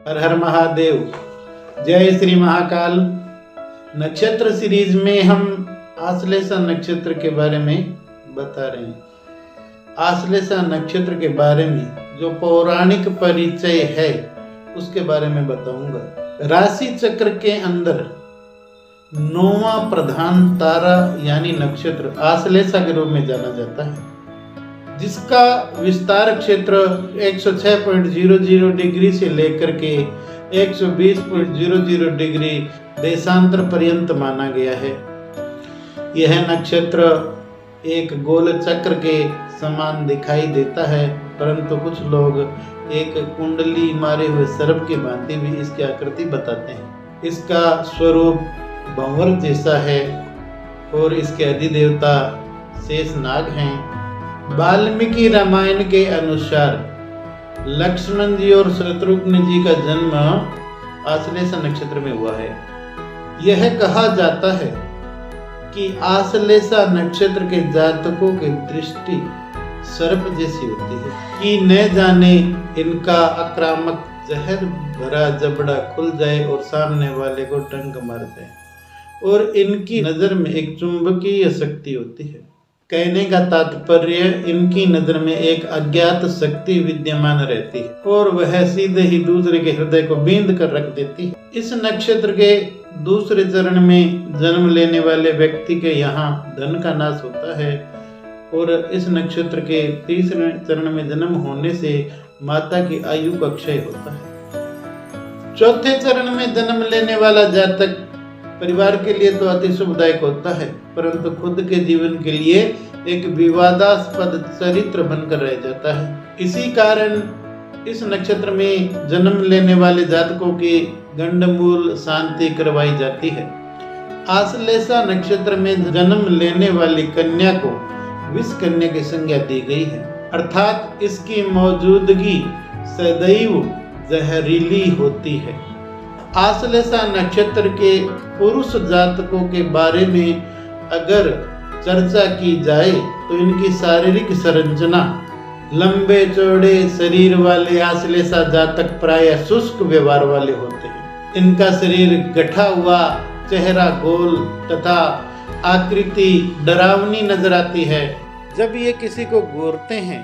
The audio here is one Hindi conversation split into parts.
हर हर महादेव। जय श्री महाकाल। नक्षत्र सीरीज में हम आश्लेषा नक्षत्र के बारे में बता रहे हैं। आश्लेषा नक्षत्र के बारे में जो पौराणिक परिचय है उसके बारे में बताऊंगा। राशि चक्र के अंदर 9वां प्रधान तारा यानी नक्षत्र आश्लेषा के रूप में जाना जाता है, जिसका विस्तार क्षेत्र 106.00 डिग्री से लेकर के 120.00 डिग्री देशांतर पर्यंत माना गया है। यह नक्षत्र एक गोल चक्र के समान दिखाई देता है, परंतु कुछ लोग एक कुंडली मारे हुए सर्प की भांति भी इसकी आकृति बताते हैं। इसका स्वरूप भंवर जैसा है और इसके अधिदेवता शेषनाग हैं। वाल्मीकि रामायण के अनुसार लक्ष्मण जी और शत्रुघ्न जी का जन्म आश्लेषा नक्षत्र में हुआ है। यह कहा जाता है कि आश्लेषा नक्षत्र के जातकों की दृष्टि सर्प जैसी होती है कि न जाने इनका आक्रामक जहर भरा जबड़ा खुल जाए और सामने वाले को डंक मार जाए, और इनकी नजर में एक चुंबकीय शक्ति होती है। कहने का तात्पर्य इनकी नजर में एक अज्ञात शक्ति विद्यमान रहती है और वह सीधे ही दूसरे के हृदय को बींद कर रख देती है। इस नक्षत्र के दूसरे चरण में जन्म लेने वाले व्यक्ति के यहाँ धन का नाश होता है, और इस नक्षत्र के तीसरे चरण में जन्म होने से माता की आयु का क्षय होता है। चौथे चरण में जन्म लेने वाला जातक परिवार के लिए तो अति शुभदायक होता है, परंतु खुद के जीवन के लिए एक विवादास्पद चरित्र बनकर रह जाता है। इसी कारण इस नक्षत्र में जन्म लेने वाले जातकों की गंडमूल शांति करवाई जाती है। आश्लेषा नक्षत्र में जन्म लेने वाली कन्या को विष कन्या की संज्ञा दी गई है, अर्थात इसकी मौजूदगी सदैव जहरीली होती है। आश्लेषा नक्षत्र के पुरुष जातकों के बारे में अगर चर्चा की जाए तो इनकी शारीरिक संरचना लंबे चौड़े शरीर वाले आश्लेषा जातक प्रायः शुष्क व्यवहार वाले होते हैं। इनका शरीर गठा हुआ, चेहरा गोल तथा आकृति डरावनी नजर आती है। जब ये किसी को घूरते हैं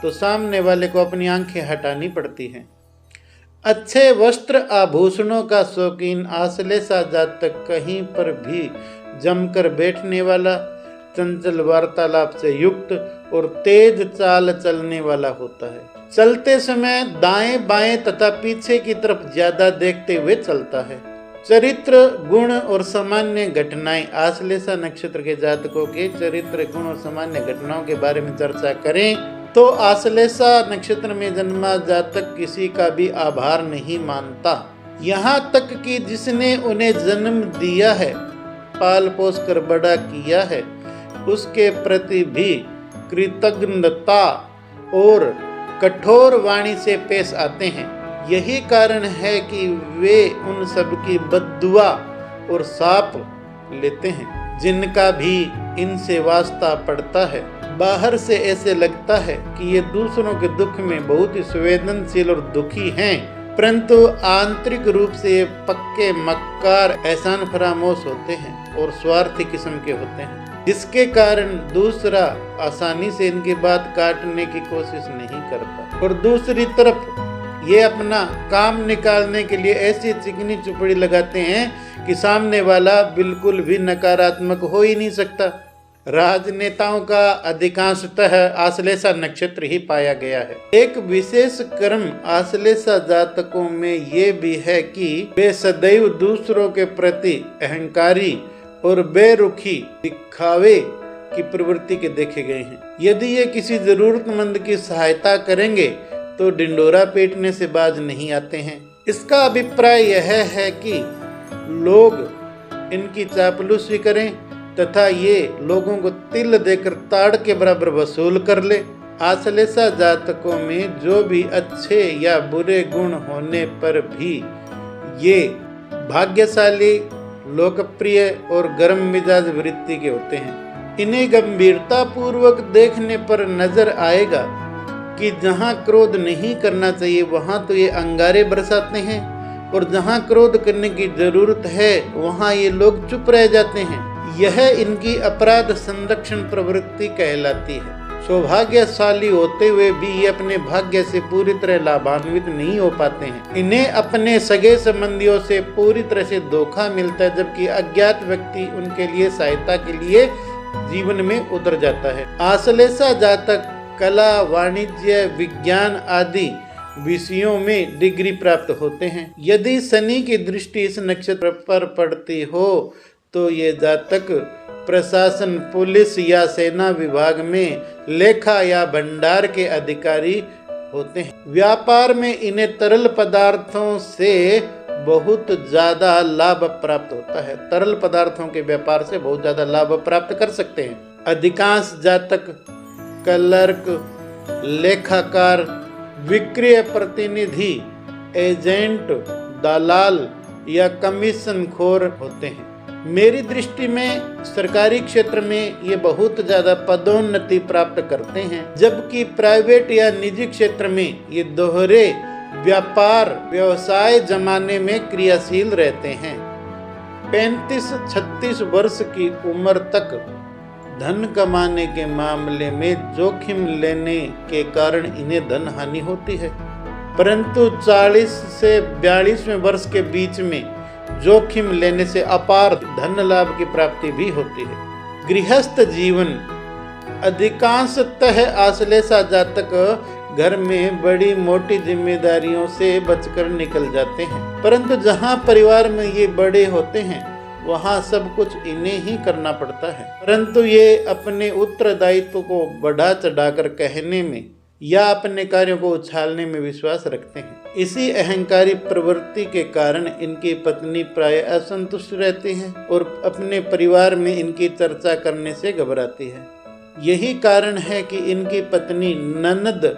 तो सामने वाले को अपनी आंखें हटानी पड़ती हैं। अच्छे वस्त्र आभूषणों का शौकीन आश्लेषा जातक कहीं पर भी जमकर बैठने वाला, चंचल वार्तालाप से युक्त और तेज चाल चलने वाला होता है। चलते समय दाएं बाएं तथा पीछे की तरफ ज्यादा देखते हुए चलता है। चरित्र गुण और सामान्य घटनाएं। आश्लेषा नक्षत्र के जातकों के चरित्र गुण और सामान्य घटनाओं के बारे में चर्चा करें तो आश्लेषा नक्षत्र में जन्मा जातक किसी का भी आभार नहीं मानता, यहाँ तक कि जिसने उन्हें जन्म दिया है, पाल पोस कर बड़ा किया है, उसके प्रति भी कृतज्ञता और कठोर वाणी से पेश आते हैं। यही कारण है कि वे उन सब की बद्दुआ और साप लेते हैं जिनका भी इनसे वास्ता पड़ता है। बाहर से ऐसे लगता है कि ये दूसरों के दुख में बहुत ही संवेदनशील और दुखी हैं, परंतु आंतरिक रूप से ये पक्के मक्कार, एहसान फरामोश होते हैं और स्वार्थी किस्म के होते हैं, जिसके कारण दूसरा आसानी से इनकी बात काटने की कोशिश नहीं करता। और दूसरी तरफ ये अपना काम निकालने के लिए ऐसी चिकनी चुपड़ी लगाते हैं कि सामने वाला बिल्कुल भी नकारात्मक हो ही नहीं सकता। राजनेताओं का अधिकांशतः आश्लेषा नक्षत्र ही पाया गया है। एक विशेष कर्म आश्लेषा जातकों में ये भी है कि वे सदैव दूसरों के प्रति अहंकारी और बेरुखी दिखावे की प्रवृत्ति के देखे गए हैं। यदि ये किसी जरूरतमंद की सहायता करेंगे तो डिंडोरा पीटने से बाज नहीं आते हैं। इसका अभिप्राय यह है कि लोग इनकी चापलूसी करें तथा ये लोगों को तिल देकर ताड़ के बराबर वसूल कर ले। आश्लेषा जातकों में जो भी अच्छे या बुरे गुण होने पर भी ये भाग्यशाली, लोकप्रिय और गर्म मिजाज वृत्ति के होते हैं। इन्हें गंभीरता पूर्वक देखने पर नजर आएगा कि जहाँ क्रोध नहीं करना चाहिए वहाँ तो ये अंगारे बरसाते हैं, और जहाँ क्रोध करने की जरूरत है वहाँ ये लोग चुप रह जाते हैं। यह इनकी अपराध संरक्षण प्रवृत्ति कहलाती है। सौभाग्यशाली होते हुए भी ये अपने भाग्य से पूरी तरह लाभान्वित नहीं हो पाते हैं। इन्हें अपने सगे संबंधियों से पूरी तरह से धोखा मिलता है, जबकि अज्ञात व्यक्ति उनके लिए सहायता के लिए जीवन में उतर जाता है। आश्लेषा जातक कला, वाणिज्य, विज्ञान आदि विषयों में डिग्री प्राप्त होते हैं। यदि शनि की दृष्टि इस नक्षत्र पर पड़ती हो तो ये जातक प्रशासन, पुलिस या सेना विभाग में लेखा या भंडार के अधिकारी होते हैं। व्यापार में इन्हें तरल पदार्थों से बहुत ज्यादा लाभ प्राप्त होता है। तरल पदार्थों के व्यापार से बहुत ज्यादा लाभ प्राप्त कर सकते हैं। अधिकांश जातक क्लर्क, लेखाकार, विक्रय प्रतिनिधि, एजेंट, दलाल या कमीशन खोर होते हैं। मेरी दृष्टि में सरकारी क्षेत्र में ये बहुत ज्यादा पदोन्नति प्राप्त करते हैं, जबकि प्राइवेट या निजी क्षेत्र में ये दोहरे व्यापार व्यवसाय जमाने में क्रियाशील रहते हैं। 35-36 वर्ष की उम्र तक धन कमाने के मामले में जोखिम लेने के कारण इन्हें धन हानि होती है, परंतु 40 से 42वें वर्ष के बीच में जोखिम लेने से अपार धन लाभ की प्राप्ति भी होती है। गृहस्थ जीवन अधिकांशतः आश्लेषा जातक घर में बड़ी मोटी जिम्मेदारियों से बचकर निकल जाते हैं, परंतु जहाँ परिवार में ये बड़े होते हैं वहाँ सब कुछ इन्हें ही करना पड़ता है। परंतु ये अपने उत्तरदायित्व को बढ़ा चढ़ाकर कहने में या अपने कार्यों को उछालने में विश्वास रखते हैं। इसी अहंकारी प्रवृत्ति के कारण इनकी पत्नी प्राय असंतुष्ट रहती है और अपने परिवार में इनकी चर्चा करने से घबराती है। यही कारण है कि इनकी पत्नी ननद,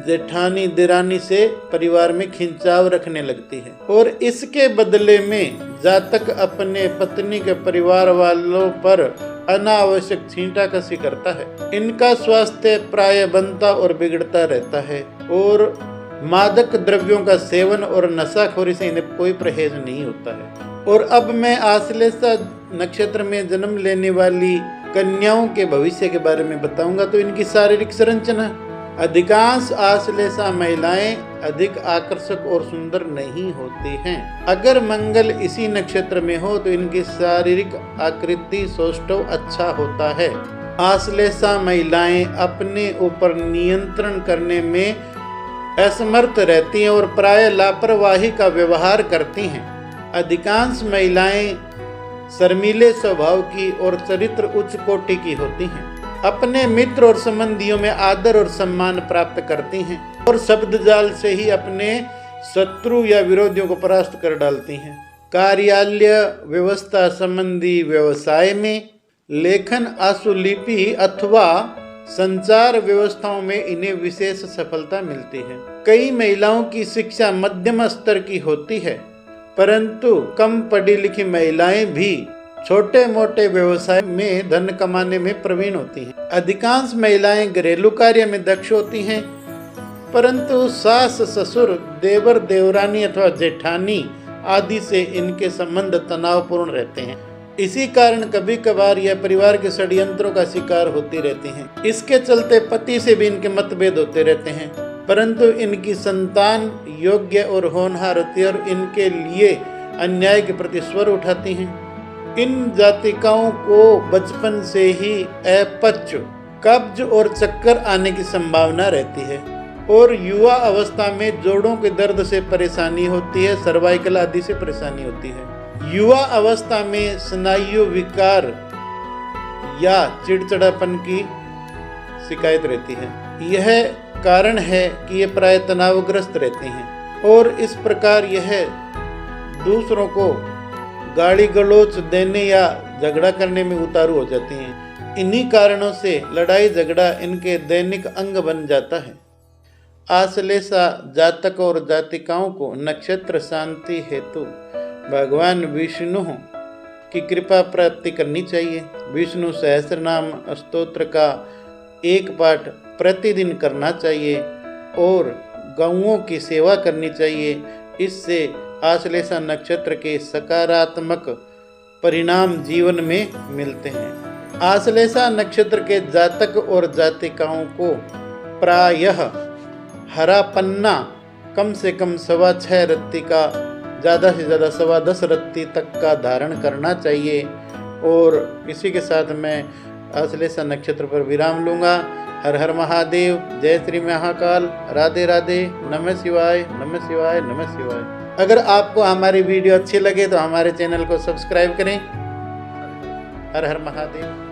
जेठानी, दिरानी से परिवार में खिंचाव रखने लगती है, और इसके बदले में जातक अपने पत्नी के परिवार वालों पर अनावश्यक छींटाकशी करता है। इनका स्वास्थ्य प्राय बनता और बिगड़ता रहता है, और मादक द्रव्यों का सेवन और नशाखोरी से इन्हें कोई परहेज नहीं होता है। और अब मैं आश्लेषा नक्षत्र में जन्म लेने वाली कन्याओं के भविष्य के बारे में बताऊंगा। तो इनकी शारीरिक संरचना, अधिकांश आश्लेषा महिलाएं अधिक आकर्षक और सुंदर नहीं होती हैं। अगर मंगल इसी नक्षत्र में हो तो इनकी शारीरिक आकृति सौष्ठव अच्छा होता है। आश्लेषा महिलाएं अपने ऊपर नियंत्रण करने में असमर्थ रहती हैं और प्राय लापरवाही का व्यवहार करती हैं। अधिकांश महिलाएं शर्मीले स्वभाव की और चरित्र उच्च कोटि की होती हैं। अपने मित्र और संबंधियों में आदर और सम्मान प्राप्त करती हैं और शब्द जाल से ही अपने शत्रु या विरोधियों को परास्त कर डालती हैं। कार्यालय व्यवस्था संबंधी व्यवसाय में, लेखन, आशुलिपि अथवा संचार व्यवस्थाओं में इन्हें विशेष सफलता मिलती है। कई महिलाओं की शिक्षा मध्यम स्तर की होती है, परंतु कम पढ़ी लिखी महिलाएं भी छोटे मोटे व्यवसाय में धन कमाने में प्रवीण होती हैं। अधिकांश महिलाएं घरेलू कार्य में दक्ष होती हैं, परंतु सास, ससुर, देवर, देवरानी अथवा जेठानी आदि से इनके संबंध तनावपूर्ण रहते हैं। इसी कारण कभी कभार यह परिवार के षड्यंत्रों का शिकार होती रहती हैं। इसके चलते पति से भी इनके मतभेद होते रहते हैं, परंतु इनकी संतान योग्य और होनहार होती है और इनके लिए अन्याय के प्रति स्वर उठाती हैं। इन जातिकाओं को बचपन से ही अपच, कब्ज और चक्कर आने की संभावना रहती है, और युवा अवस्था में जोड़ों के दर्द से परेशानी होती है, सर्वाइकल आदि से परेशानी होती है। युवा अवस्था में स्नायु विकार या चिड़चिड़ापन की शिकायत रहती है। यह कारण है कि ये प्राय तनावग्रस्त रहते हैं और इस प्रकार यह दूसरों को गाली गलौज देने या झगड़ा करने में उतारू हो जाती हैं। इन्हीं कारणों से लड़ाई झगड़ा इनके दैनिक अंग बन जाता है। आश्लेषा जातक और जातिकाओं को नक्षत्र शांति हेतु भगवान विष्णु की कृपा प्राप्ति करनी चाहिए। विष्णु सहस्रनाम स्तोत्र का एक पाठ प्रतिदिन करना चाहिए और गौओं की सेवा करनी चाहिए। इससे आश्लेषा नक्षत्र के सकारात्मक परिणाम जीवन में मिलते हैं। आश्लेषा नक्षत्र के जातक और जातिकाओं को प्रायः हरा पन्ना कम से कम 6.25 रत्ती का, ज़्यादा से ज़्यादा 10.25 रत्ती तक का धारण करना चाहिए। और इसी के साथ मैं आश्लेषा नक्षत्र पर विराम लूँगा। हर हर महादेव, जय श्री महाकाल, राधे राधे, नमः शिवाय, नमः शिवाय, नमः शिवाय। अगर आपको हमारी वीडियो अच्छी लगे तो हमारे चैनल को सब्सक्राइब करें। हर हर महादेव।